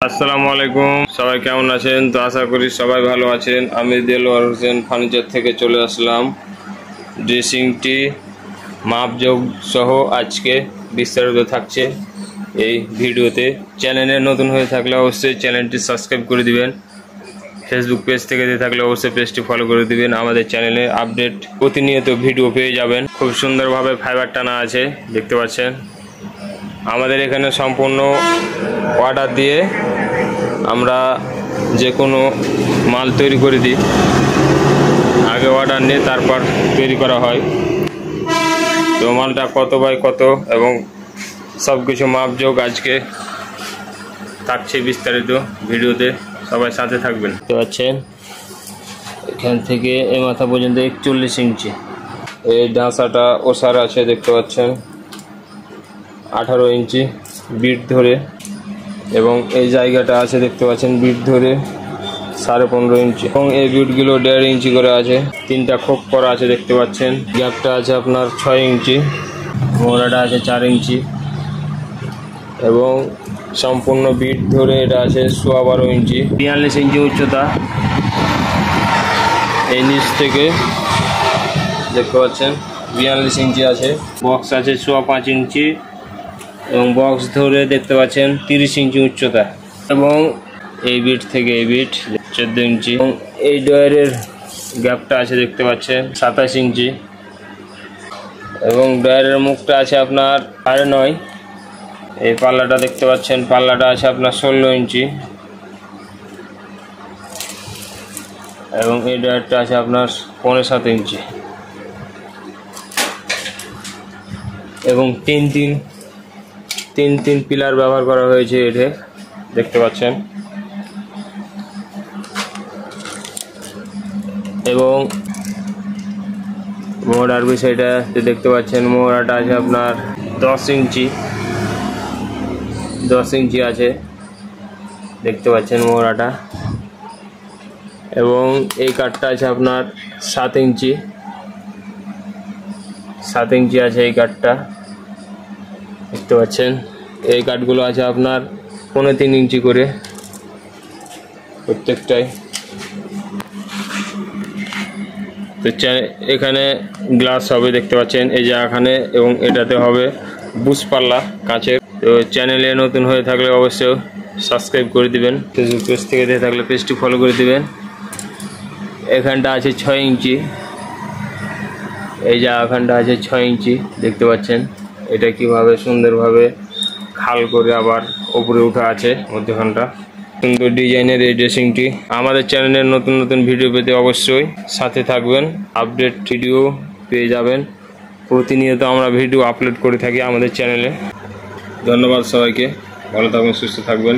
আসসালামু আলাইকুম, সবাই কেমন আছেন? তো আশা করি সবাই ভালো আছেন। আমি দেলোয়ার হোসেন ফার্নিচার থেকে চলে আসলাম ড্রেসিংটি মাপযোগ সহ আজকে বিস্তারিত থাকছে এই ভিডিওতে। চ্যানেলে নতুন হয়ে থাকলে অবশ্যই চ্যানেলটি সাবস্ক্রাইব করে দিবেন। ফেসবুক পেজ থেকে দিয়ে থাকলে অবশ্যই পেজটি ফলো করে দিবেন। আমাদের চ্যানেলে আপডেট প্রতিনিয়ত ভিডিও পেয়ে যাবেন। খুব সুন্দরভাবে ফাইবার টানা আছে, দেখতে পাচ্ছেন। আমাদের এখানে সম্পূর্ণ অর্ডার দিয়ে আমরা যে কোনো মাল তৈরি করে দিই। আগে অর্ডার নিয়ে তারপর তৈরি করা হয়। তো মালটা কত বাই কত এবং সব কিছু মাপযোগ আজকে থাকছে বিস্তারিত ভিডিওতে, সবাই সাথে থাকবেন। তো আছেন এখান থেকে এই মাথা পর্যন্ত 41 ইঞ্চি। এই ডাঁসাটা ওসার আছে, দেখতে পাচ্ছেন 18 ইঞ্চি বিট ধরে, এবং এই জায়গাটা আছে দেখতে পাচ্ছেন বিট ধরে 15.5 ইঞ্চি, এবং এই বিটগুলো 1.5 ইঞ্চি করে আছে। তিনটা খোপ করা আছে দেখতে পাচ্ছেন। গ্যাপটা আছে আপনার 6 ইঞ্চি, মোড়াটা আছে 4 ইঞ্চি, এবং সম্পূর্ণ বিট ধরে এটা আছে 12.5 ইঞ্চি। 42 ইঞ্চি উচ্চতা এই নিচ থেকে দেখতে পাচ্ছেন 42 ইঞ্চি আছে। বক্স আছে 5.5 ইঞ্চি, এবং বক্স ধরে দেখতে পাচ্ছেন 30 ইঞ্চি উচ্চতা, এবং এই বিট থেকে এই বিট 14 ইঞ্চি, এবং এই ডয়ারের গ্যাপটা আছে দেখতে পাচ্ছেন 27 ইঞ্চি, এবং ডয়ারের মুখটা আছে আপনার 9.5। এই পাল্লাটা দেখতে পাচ্ছেন, পাল্লাটা আছে আপনার 16 ইঞ্চি, এবং এই ডয়ারটা আছে আপনার 7.5 ইঞ্চি, এবং তিন পিলার ব্যবহার করা হয়েছে এটা দেখতে পাচ্ছেন। এবং মোড়ার বিষয়টা দেখতে পাচ্ছেন, মোড়াটা আছে আপনার 10 ইঞ্চি আছে দেখতে পাচ্ছেন মোড়াটা, এবং এই কাঠটা আছে আপনার 7 ইঞ্চি আছে এই কাঠটা দেখতে পাচ্ছেন। এই কাঠগুলো আছে আপনার 3.5 ইঞ্চি করে প্রত্যেকটাই। তো এখানে গ্লাস হবে দেখতে পাচ্ছেন এই যে এখানে, এবং এটাতে হবে বুশ পাল্লা কাঁচের। তো চ্যানেলে নতুন হয়ে থাকলে অবশ্যই সাবস্ক্রাইব করে দিবেন। ফেসবুক পেজ থেকে দিয়ে থাকলে পেজটি ফলো করে দিবেন। এখানটা আছে 6 ইঞ্চি, এই যে এখানটা আছে 6 ইঞ্চি দেখতে পাচ্ছেন। এটা কিভাবে সুন্দরভাবে খাল করে আবার উপরে উঠা আছে মধ্যখানটা। সুন্দর ডিজাইনের এই ড্রেসিংটি। আমাদের চ্যানেলের নতুন ভিডিও পেতে অবশ্যই সাথে থাকবেন। আপডেট ভিডিও পেয়ে যাবেন। প্রতিনিয়ত আমরা ভিডিও আপলোড করে থাকি আমাদের চ্যানেলে। ধন্যবাদ সবাইকে, ভালো থাকবেন, সুস্থ থাকবেন।